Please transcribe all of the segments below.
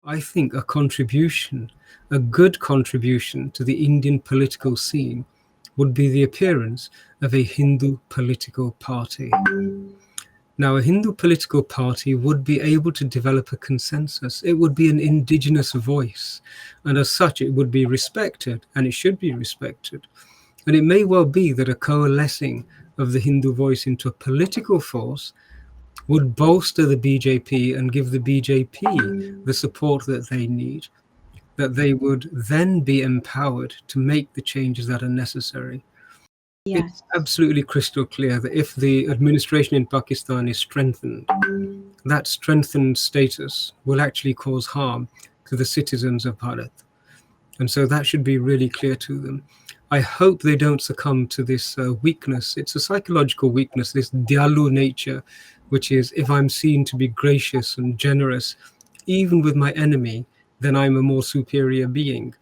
I think a good contribution to the Indian political scene would be the appearance of a Hindu political party. Now, a Hindu political party would be able to develop a consensus. It would be an indigenous voice, and as such, it would be respected, and it should be respected. And it may well be that a coalescing of the Hindu voice into a political force would bolster the BJP and give the BJP the support that they need, that they would then be empowered to make the changes that are necessary. Yes. It's absolutely crystal clear that if the administration in Pakistan is strengthened, that strengthened status will actually cause harm to the citizens of Bharat. And so that should be really clear to them. I hope they don't succumb to this weakness. It's a psychological weakness, this Dyalu nature, which is if I'm seen to be gracious and generous, even with my enemy, then I'm a more superior being.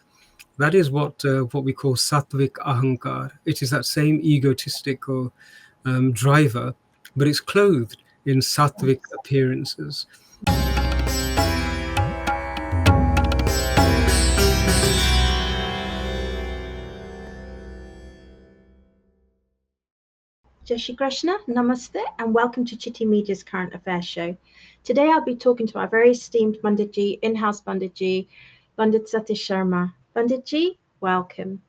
That is what we call Satvik Ahankar. It is that same egotistical driver, but it's clothed in Satvik appearances. Jai Shri Krishna, Namaste, and welcome to Chitti Media's Current Affairs Show. Today I'll be talking to our very esteemed Panditji, in-house Panditji, Pandit Satish Sharma. Panditji, welcome.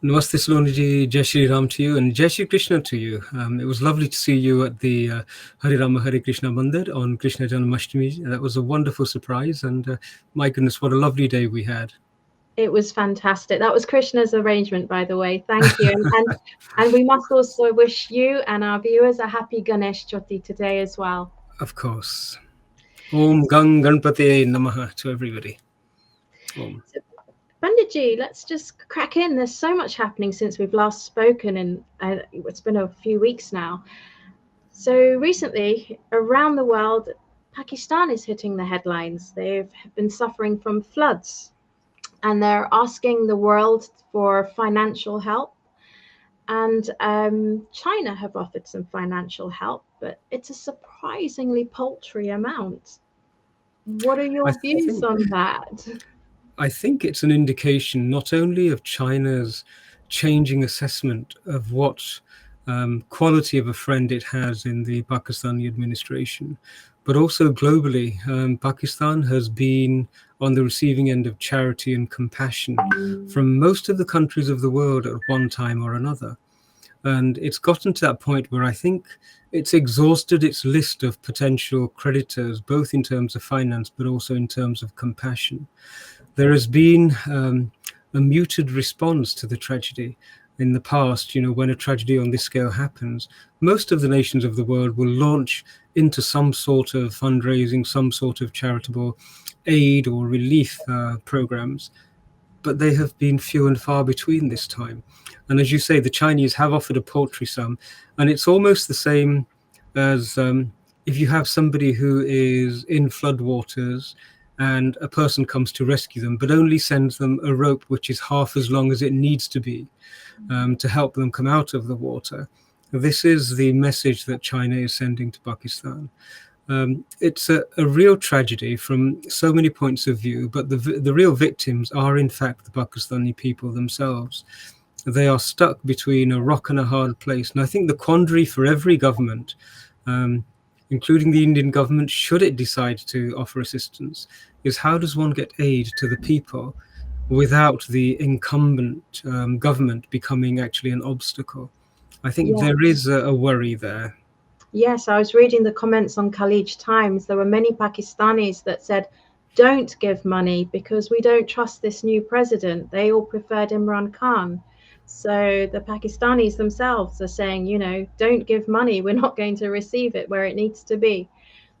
Namaste Saloniji, Jai Shri Ram to you and Jai Shri Krishna to you. It was lovely to see you at the Hare Rama Hare Krishna Mandir on Krishna Janmashtami. That was a wonderful surprise, and my goodness, what a lovely day we had. It was fantastic. That was Krishna's arrangement, by the way. Thank you. And we must also wish you and our viewers a happy Ganesh Chaturthi today as well. Of course. Om Gang Ganpate Namaha to everybody. Om. So, Panditji, let's just crack in. There's so much happening since we've last spoken, and it's been a few weeks now. So recently, around the world, Pakistan is hitting the headlines. They've been suffering from floods, and they're asking the world for financial help. And China have offered some financial help, but it's a surprisingly paltry amount. What are your views on that? I think it's an indication not only of China's changing assessment of what quality of a friend it has in the Pakistani administration, but also globally. Pakistan has been on the receiving end of charity and compassion from most of the countries of the world at one time or another. And it's gotten to that point where I think it's exhausted its list of potential creditors, both in terms of finance, but also in terms of compassion. There has been a muted response to the tragedy. In the past, when a tragedy on this scale happens, most of the nations of the world will launch into some sort of fundraising, some sort of charitable aid or relief programs, but they have been few and far between this time. And as you say, the Chinese have offered a paltry sum, and it's almost the same as if you have somebody who is in floodwaters and a person comes to rescue them, but only sends them a rope which is half as long as it needs to be to help them come out of the water. This is the message that China is sending to Pakistan. It's a real tragedy from so many points of view, but the real victims are in fact the Pakistani people themselves. They are stuck between a rock and a hard place. And I think the quandary for every government, including the Indian government, should it decide to offer assistance, is how does one get aid to the people without the incumbent government becoming actually an obstacle? I think there is a worry there. Yes, I was reading the comments on Khilji Times. There were many Pakistanis that said, don't give money because we don't trust this new president. They all preferred Imran Khan. So the Pakistanis themselves are saying, don't give money. We're not going to receive it where it needs to be.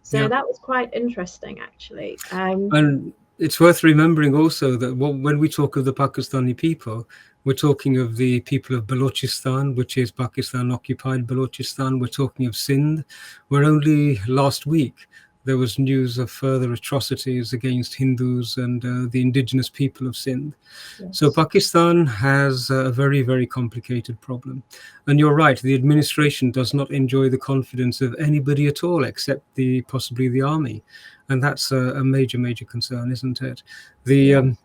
So that was quite interesting, actually. And it's worth remembering also that when we talk of the Pakistani people, we're talking of the people of Balochistan, which is Pakistan-occupied Balochistan. We're talking of Sindh, where only last week there was news of further atrocities against Hindus and the indigenous people of Sindh. Yes. So Pakistan has a very, very complicated problem. And you're right, the administration does not enjoy the confidence of anybody at all, except possibly the army. and that's a major, major concern, isn't it? The Yeah. um,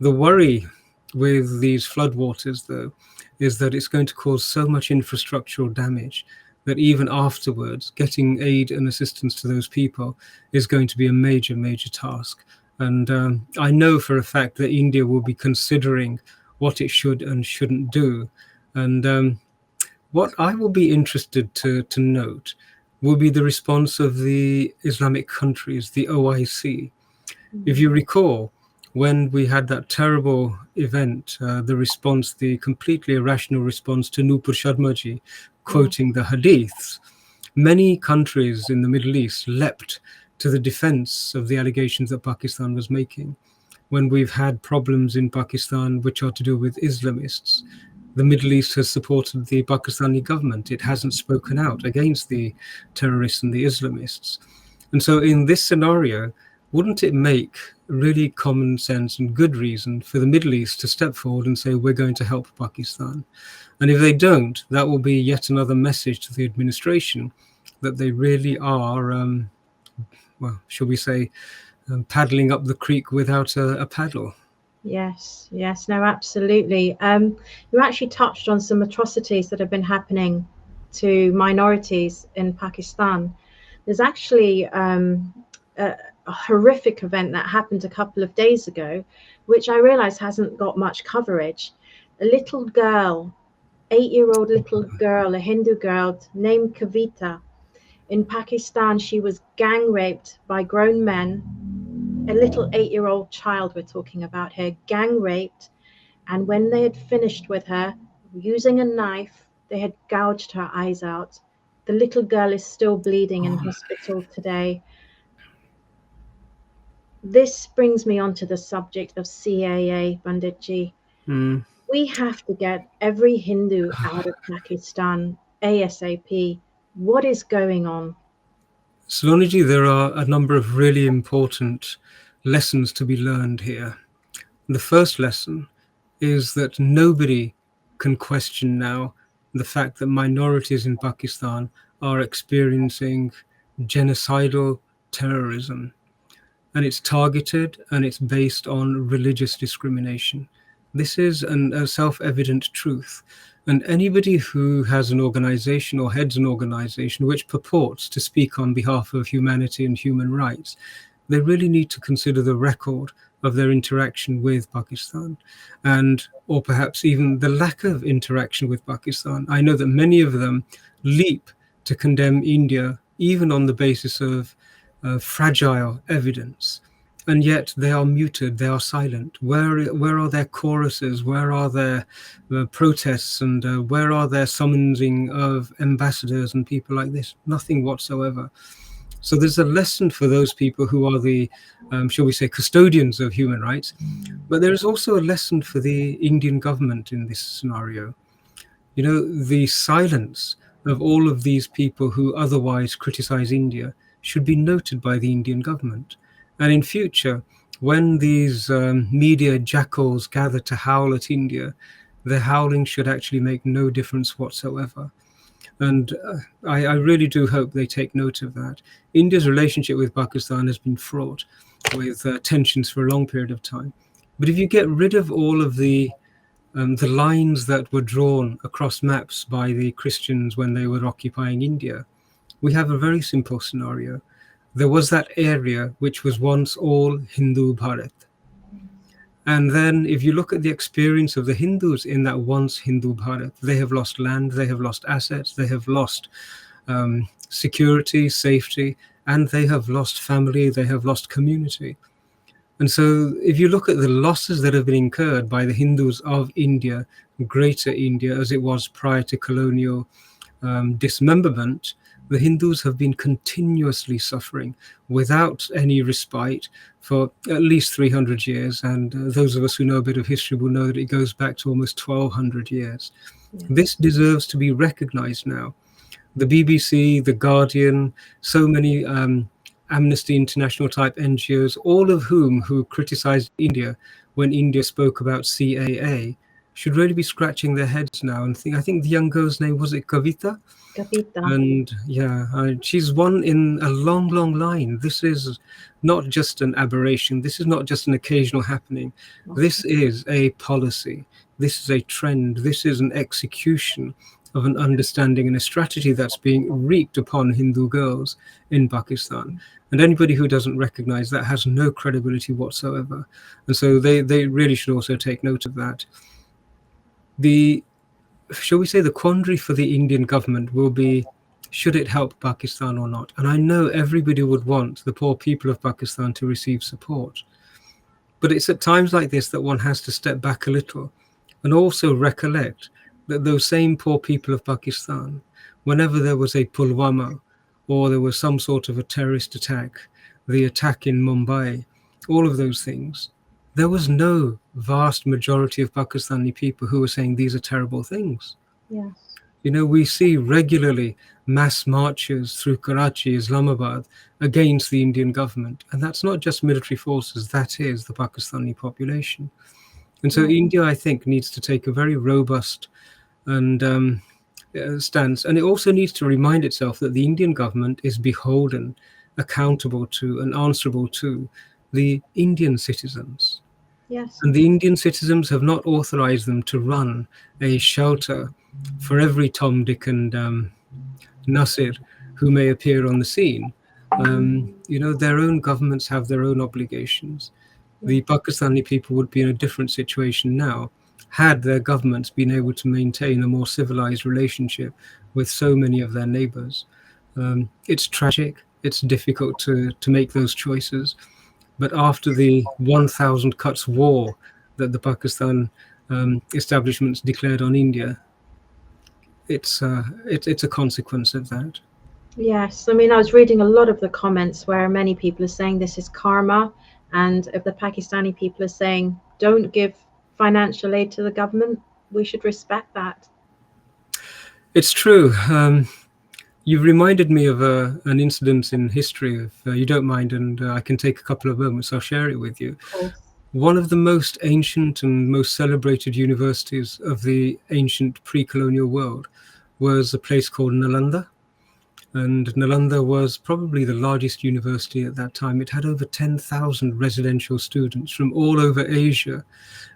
the worry with these floodwaters, though, is that it's going to cause so much infrastructural damage that even afterwards, getting aid and assistance to those people is going to be a major, major task. And I know for a fact that India will be considering what it should and shouldn't do. And what I will be interested to note will be the response of the Islamic countries, the OIC. If Mm. you recall, when we had that terrible event, the response, the completely irrational response to Nupur Sharmaji Yeah. quoting the hadiths, many countries in the Middle East leapt to the defense of the allegations that Pakistan was making. When we've had problems in Pakistan which are to do with Islamists, the Middle East has supported the Pakistani government. It hasn't spoken out against the terrorists and the Islamists. And so, in this scenario, wouldn't it make really common sense and good reason for the Middle East to step forward and say, we're going to help Pakistan? And if they don't, that will be yet another message to the administration that they really are, well, shall we say, paddling up the creek without a paddle. Yes, yes, no, absolutely. You actually touched on some atrocities that have been happening to minorities in Pakistan. There's actually a horrific event that happened a couple of days ago, which I realize hasn't got much coverage. A little girl, 8-year-old little girl, a Hindu girl named Kavita, in Pakistan, she was gang raped by grown men. A little 8-year-old child we're talking about here, gang raped, and when they had finished with her, using a knife, they had gouged her eyes out. The little girl is still bleeding in hospital today. This brings me on to the subject of CAA, Banditji. Mm. We have to get every Hindu out of Pakistan ASAP. What is going on? Slonaji, there are a number of really important lessons to be learned here. The first lesson is that nobody can question now the fact that minorities in Pakistan are experiencing genocidal terrorism, and it's targeted and it's based on religious discrimination. This is a self-evident truth. And anybody who has an organization or heads an organization which purports to speak on behalf of humanity and human rights, they really need to consider the record of their interaction with Pakistan, and or perhaps even the lack of interaction with Pakistan. I know that many of them leap to condemn India even on the basis of fragile evidence, and yet they are muted, they are silent. Where are their choruses? Where are their protests? And where are their summoning of ambassadors and people like this? Nothing whatsoever. So there's a lesson for those people who are the, shall we say, custodians of human rights. But there is also a lesson for the Indian government in this scenario. You know, the silence of all of these people who otherwise criticize India should be noted by the Indian government. And in future, when these media jackals gather to howl at India, their howling should actually make no difference whatsoever. And I really do hope they take note of that. India's relationship with Pakistan has been fraught with tensions for a long period of time. But if you get rid of all of the lines that were drawn across maps by the Christians when they were occupying India, we have a very simple scenario. There was that area which was once all Hindu Bharat. And then, if you look at the experience of the Hindus in that once Hindu Bharat, they have lost land, they have lost assets, they have lost security, safety, and they have lost family, they have lost community. And so, if you look at the losses that have been incurred by the Hindus of India, Greater India, as it was prior to colonial dismemberment, the Hindus have been continuously suffering without any respite for at least 300 years. And those of us who know a bit of history will know that it goes back to almost 1200 years. Yeah. This deserves to be recognized now. The BBC, The Guardian, so many Amnesty International type NGOs, all of whom criticized India when India spoke about CAA, should really be scratching their heads now and think. I think the young girl's name was it Kavita, Gavita. and yeah, she's one in a long, long line. This is not just an aberration. This is not just an occasional happening. This is a policy. This is a trend. This is an execution of an understanding and a strategy that's being wreaked upon Hindu girls in Pakistan. And anybody who doesn't recognize that has no credibility whatsoever. And so they really should also take note of that. The, shall we say, the quandary for the Indian government will be, should it help Pakistan or not? And I know everybody would want the poor people of Pakistan to receive support. But it's at times like this that one has to step back a little and also recollect that those same poor people of Pakistan, whenever there was a Pulwama or there was some sort of a terrorist attack, the attack in Mumbai, all of those things, there was no vast majority of Pakistani people who were saying these are terrible things. Yes. You know, we see regularly mass marches through Karachi, Islamabad, against the Indian government. And that's not just military forces, that is the Pakistani population. And so India, I think, needs to take a very robust and stance. And it also needs to remind itself that the Indian government is beholden, accountable to, and answerable to the Indian citizens. Yes. And the Indian citizens have not authorized them to run a shelter for every Tom, Dick, and Nasir who may appear on the scene. You know, their own governments have their own obligations. The Pakistani people would be in a different situation now had their governments been able to maintain a more civilized relationship with so many of their neighbors. It's tragic. It's difficult to make those choices. But after the 1,000 cuts war that the Pakistan establishments declared on India, it's a consequence of that. Yes, I mean, I was reading a lot of the comments where many people are saying this is karma, and if the Pakistani people are saying don't give financial aid to the government, we should respect that. It's true. You've reminded me of an incident in history, if you don't mind, and I can take a couple of moments, I'll share it with you. Of course. One of the most ancient and most celebrated universities of the ancient pre-colonial world was a place called Nalanda. And Nalanda was probably the largest university at that time. It had over 10,000 residential students from all over Asia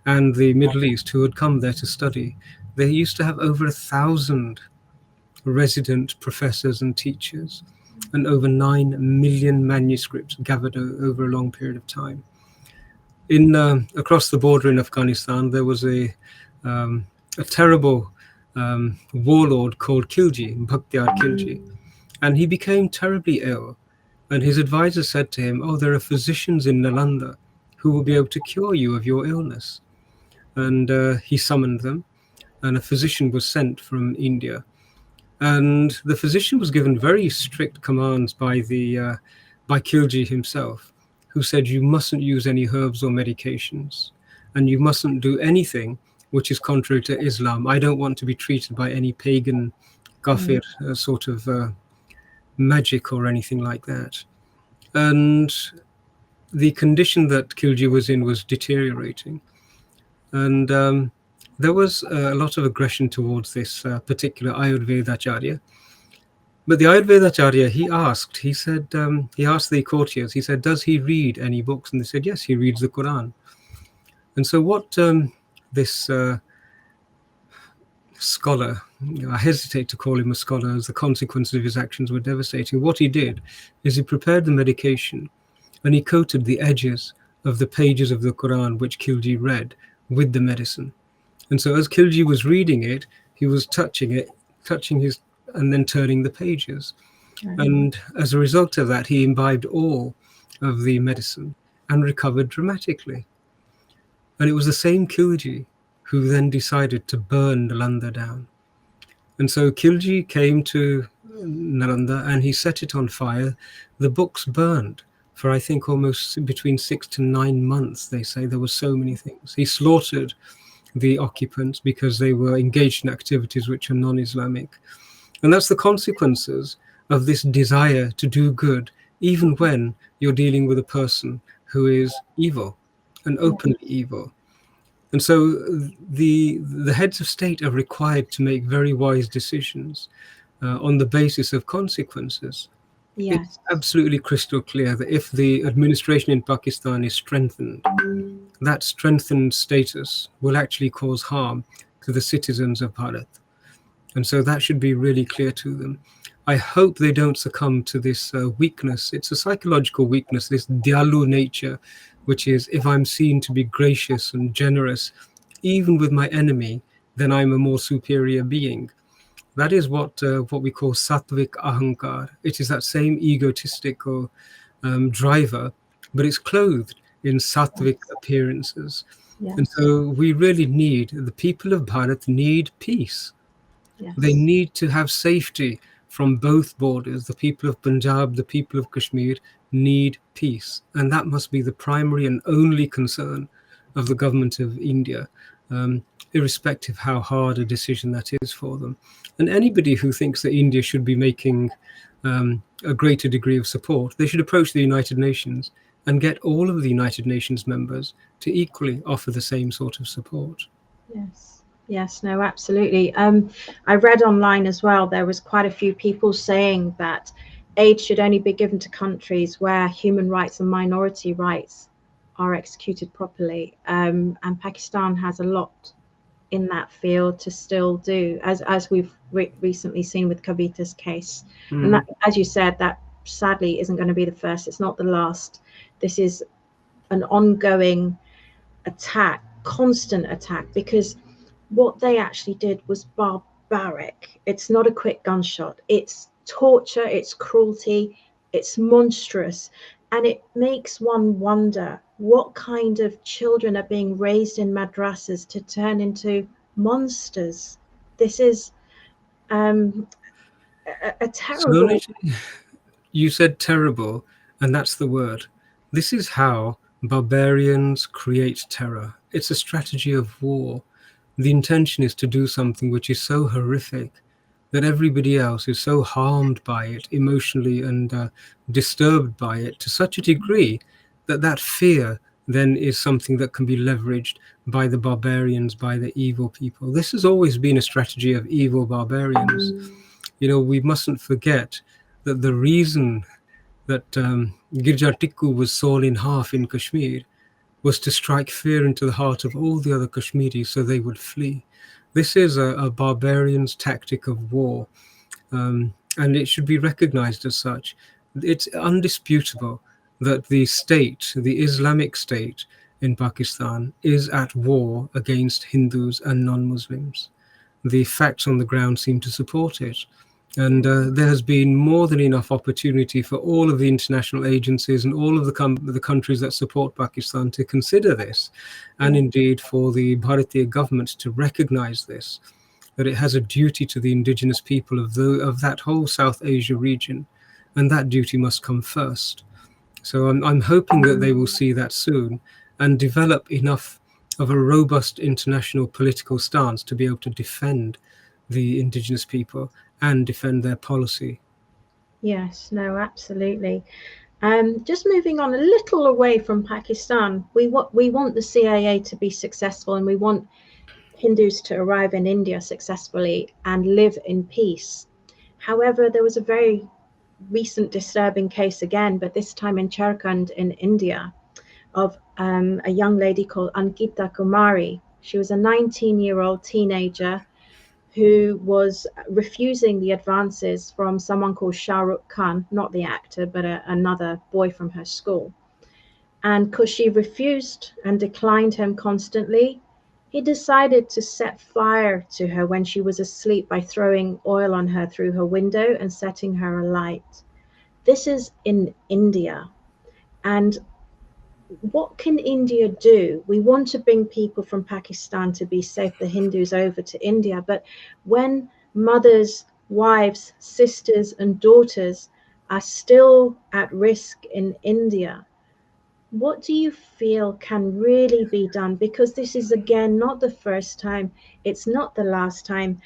and the Middle East who had come there to study. They used to have over 1,000 resident professors and teachers and over 9 million manuscripts gathered over a long period of time. In across the border in Afghanistan, there was a terrible warlord called Khilji, Bakhtiyar Khilji. And he became terribly ill. And his advisor said to him, oh, there are physicians in Nalanda who will be able to cure you of your illness. And he summoned them, and a physician was sent from India. And the physician was given very strict commands by Khilji himself, who said, you mustn't use any herbs or medications, and you mustn't do anything which is contrary to Islam. I don't want to be treated by any pagan kafir sort of magic or anything like that. And the condition that Khilji was in was deteriorating. And there was a lot of aggression towards this particular Ayurvedacharya. But the Ayurvedacharya, he asked the courtiers, he said, does he read any books? And they said, yes, he reads the Quran. And so what this scholar, I hesitate to call him a scholar as the consequences of his actions were devastating. What he did is he prepared the medication and he coated the edges of the pages of the Quran which Khilji read with the medicine. And so as Khilji was reading it, he was touching his, and then turning the pages. And as a result of that, he imbibed all of the medicine and recovered dramatically. And it was the same Khilji who then decided to burn Nalanda down. And so Khilji came to Nalanda and he set it on fire. The books burned for, I think, almost between 6 to 9 months, they say. There were so many things. He slaughtered the occupants because they were engaged in activities which are non-Islamic. And that's the consequences of this desire to do good, even when you're dealing with a person who is evil and openly evil. And so the heads of state are required to make very wise decisions on the basis of consequences. It's Yes. absolutely crystal clear that if the administration in Pakistan is strengthened, that strengthened status will actually cause harm to the citizens of Bharat. And so that should be really clear to them. I hope they don't succumb to this weakness. It's a psychological weakness, this Dyalu nature, which is if I'm seen to be gracious and generous, even with my enemy, then I'm a more superior being. That is what we call sattvic ahankar. It is that same egotistical driver, but it's clothed in sattvic appearances. And Yes. so we really need, the people of Bharat need peace. They Yes. need to have safety from both borders. The people of Punjab, the people of Kashmir need peace. And that must be the primary and only concern of the government of India, irrespective how hard a decision that is for them. And anybody who thinks that India should be making a greater degree of support, they should approach the United Nations and get all of the United Nations members to equally offer the same sort of support. Yes. Yes. No, absolutely. I read online as well, there was quite a few people saying that aid should only be given to countries where human rights and minority rights are executed properly. And Pakistan has a lot in that field to still do, as we've recently seen with Kavita's case. And that, as you said, that sadly isn't going to be the first. It's not the last. This is an ongoing attack, constant attack, because what they actually did was barbaric. It's not a quick gunshot. It's torture, it's cruelty, it's monstrous. And it makes one wonder what kind of children are being raised in madrasas to turn into monsters. This is a Slowly, terrible. you said terrible, and that's the word. This is how barbarians create terror. It's a strategy of war. The intention is to do something which is so horrific that everybody else is so harmed by it emotionally and disturbed by it to such a degree that that fear then is something that can be leveraged by the barbarians, by the evil people. This has always been a strategy of evil barbarians. You know, we mustn't forget that the reason that Girjar Tikku was sawn in half in Kashmir was to strike fear into the heart of all the other Kashmiris so they would flee. This is a barbarian's tactic of war, and it should be recognized as such. It's undisputable that the state, the Islamic State in Pakistan, is at war against Hindus and non Muslims. The facts on the ground seem to support it. And there has been more than enough opportunity for all of the international agencies and all of the countries that support Pakistan to consider this, and indeed for the Bharatiya government to recognize this, that it has a duty to the indigenous people of that whole South Asia region, and that duty must come first. So I'm hoping that they will see that soon and develop enough of a robust international political stance to be able to defend the indigenous people and defend their policy. Yes, no, absolutely. Just moving on a little away from Pakistan, we want the CIA to be successful, and we want Hindus to arrive in India successfully and live in peace. However, there was a very recent disturbing case again, but this time in Jharkhand in India, of a young lady called Ankita Kumari. She was a 19-year-old teenager who was refusing the advances from someone called Shah Rukh Khan, not the actor, but another boy from her school. And because she refused and declined him constantly, he decided to set fire to her when she was asleep by throwing oil on her through her window and setting her alight. This is in India. And what can India do? We want to bring people from Pakistan to be safe, the Hindus over to India. But when mothers, wives, sisters, and daughters are still at risk in India, what do you feel can really be done? Because this is, again, not the first time, it's not the last time.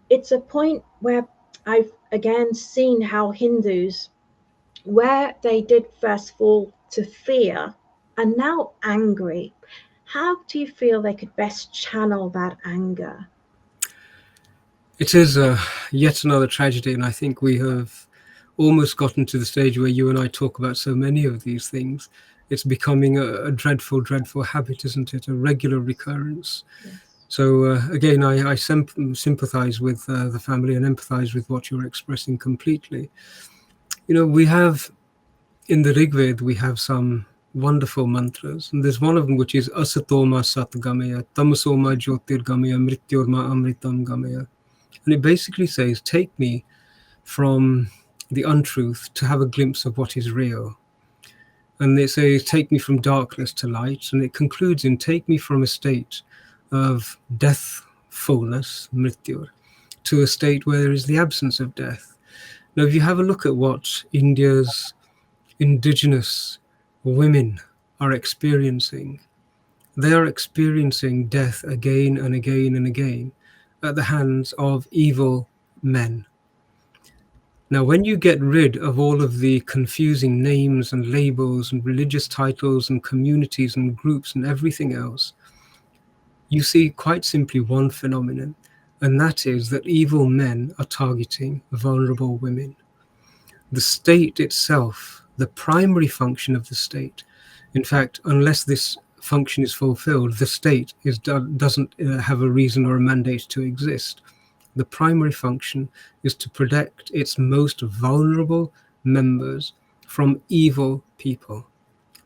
It's a point where I've again seen how Hindus, where they did first fall to fear, are now angry. How do you feel they could best channel that anger? It is yet another tragedy, and I think we have almost gotten to the stage where you and I talk about so many of these things. It's becoming a dreadful, dreadful habit, isn't it? A regular recurrence. Yes. So again, I sympathize with the family and empathize with what you're expressing completely. You know, we have in the Rig Veda, we have some wonderful mantras, and there's one of them which is Asatoma Satgamaya, Tamasoma Jyotirgamaya, Mrityorma Amritam Gamaya. And it basically says, take me from the untruth to have a glimpse of what is real. And it says, take me from darkness to light. And it concludes in, take me from a state of deathfulness, mrityur, to a state where there is the absence of death. Now, if you have a look at what India's indigenous women are experiencing, they are experiencing death again and again and again at the hands of evil men. Now, when you get rid of all of the confusing names and labels and religious titles and communities and groups and everything else, you see quite simply one phenomenon, and that is that evil men are targeting vulnerable women. The state itself, the primary function of the state, in fact, unless this function is fulfilled, the state doesn't have a reason or a mandate to exist. The primary function is to protect its most vulnerable members from evil people.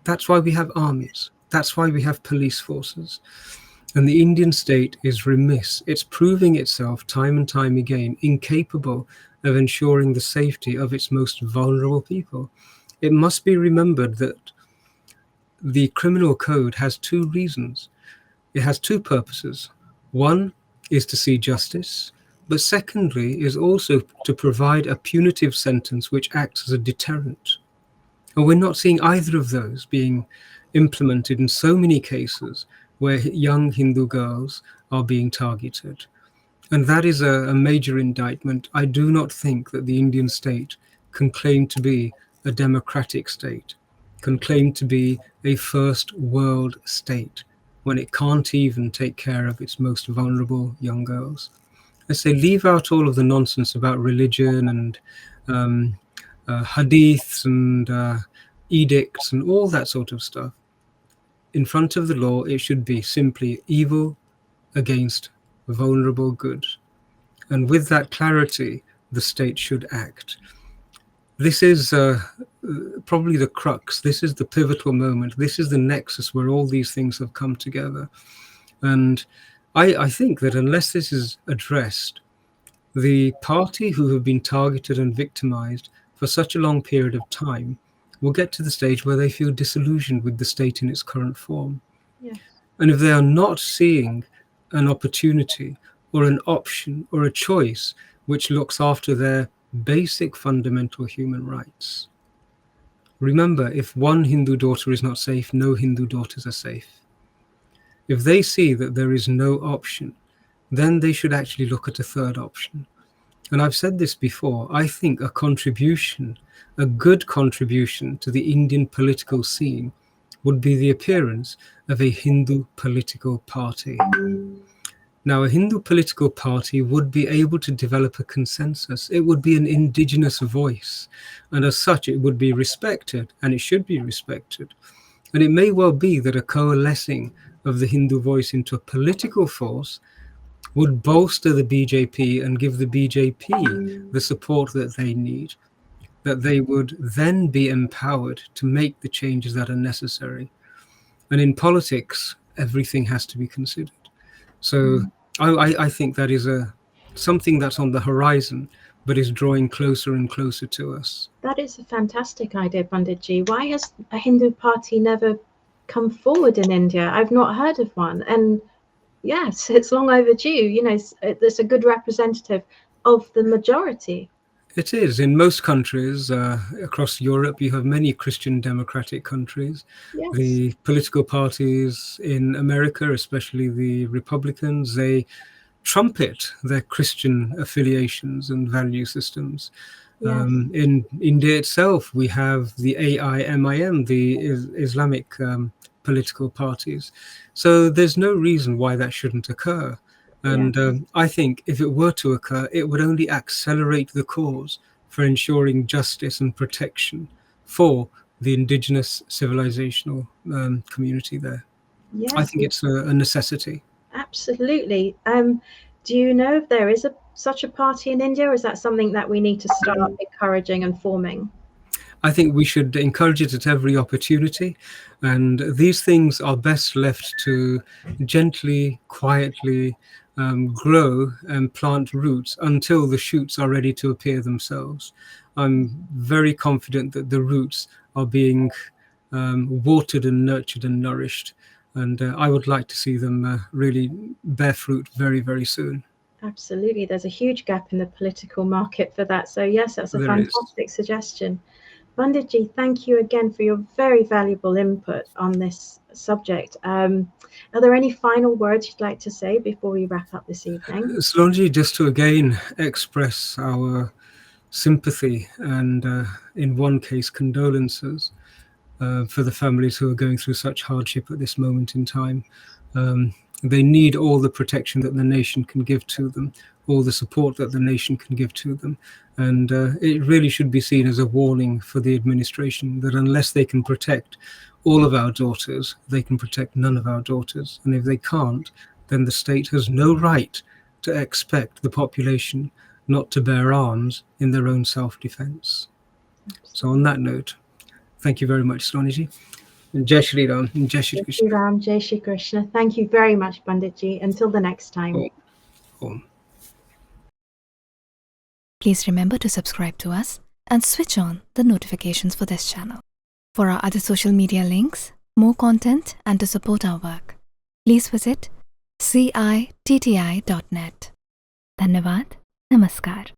That's why we have armies. That's why we have police forces. And the Indian state is remiss. It's proving itself time and time again incapable of ensuring the safety of its most vulnerable people. It must be remembered that the criminal code has two reasons. It has two purposes. One is to see justice, but secondly is also to provide a punitive sentence which acts as a deterrent. And we're not seeing either of those being implemented in so many cases where young Hindu girls are being targeted. And that is a major indictment. I do not think that the Indian state can claim to be a democratic state, can claim to be a first world state, when it can't even take care of its most vulnerable young girls. I say leave out all of the nonsense about religion and hadiths and edicts and all that sort of stuff. In front of the law, it should be simply evil against vulnerable good. And with that clarity, the state should act. This is probably the crux. This is the pivotal moment. This is the nexus where all these things have come together. And I think that unless this is addressed, the party who have been targeted and victimized for such a long period of time will get to the stage where they feel disillusioned with the state in its current form. Yes. And if they are not seeing an opportunity or an option or a choice which looks after their basic fundamental human rights, remember, if one Hindu daughter is not safe, no Hindu daughters are safe. If they see that there is no option, then they should actually look at a third option. And I've said this before, I think a contribution, a good contribution to the Indian political scene would be the appearance of a Hindu political party. Now, a Hindu political party would be able to develop a consensus. It would be an indigenous voice. And as such, it would be respected, and it should be respected. And it may well be that a coalescing of the Hindu voice into a political force would bolster the BJP and give the BJP the support that they need, that they would then be empowered to make the changes that are necessary. And in politics, everything has to be considered. So I think that is something that's on the horizon, but is drawing closer and closer to us. That is a fantastic idea, Panditji. Why has a Hindu party never come forward in India? I've not heard of one. And yes, it's long overdue. You know, it's a good representative of the majority. It is. In most countries across Europe, you have many Christian democratic countries. Yes. The political parties in America, especially the Republicans, they trumpet their Christian affiliations and value systems. Yes. In India itself, we have the AIMIM, the Islamic political parties. So there's no reason why that shouldn't occur. And Yes. I think if it were to occur, it would only accelerate the cause for ensuring justice and protection for the indigenous civilizational community there. I Yes, think it's a necessity. absolutely. Do you know if there is such a party in India, or is that something that we need to start encouraging and forming? I think we should encourage it at every opportunity. And these things are best left to gently, quietly grow and plant roots until the shoots are ready to appear themselves. I'm very confident that the roots are being watered and nurtured and nourished. And I would like to see them really bear fruit very, very soon. Absolutely. There's a huge gap in the political market for that. So, yes, that's a There is. fantastic suggestion. Panditji, thank you again for your very valuable input on this subject. Are there any final words you'd like to say before we wrap up this evening? Slonji, just to again express our sympathy and, in one case, condolences for the families who are going through such hardship at this moment in time. They need all the protection that the nation can give to them, all the support that the nation can give to them. And it really should be seen as a warning for the administration that unless they can protect all of our daughters, they can protect none of our daughters. And if they can't, then the state has no right to expect the population not to bear arms in their own self-defense. So on that note, thank you very much, Soniji. Jai Shri Ram, Jai Shri Jai Krishna. Shri Ram, Jai Shri Krishna. Thank you very much, Panditji. Until the next time. Om. Om. Please remember to subscribe to us and switch on the notifications for this channel. For our other social media links, more content, and to support our work, please visit citti.net. Dhanyavad. Namaskar.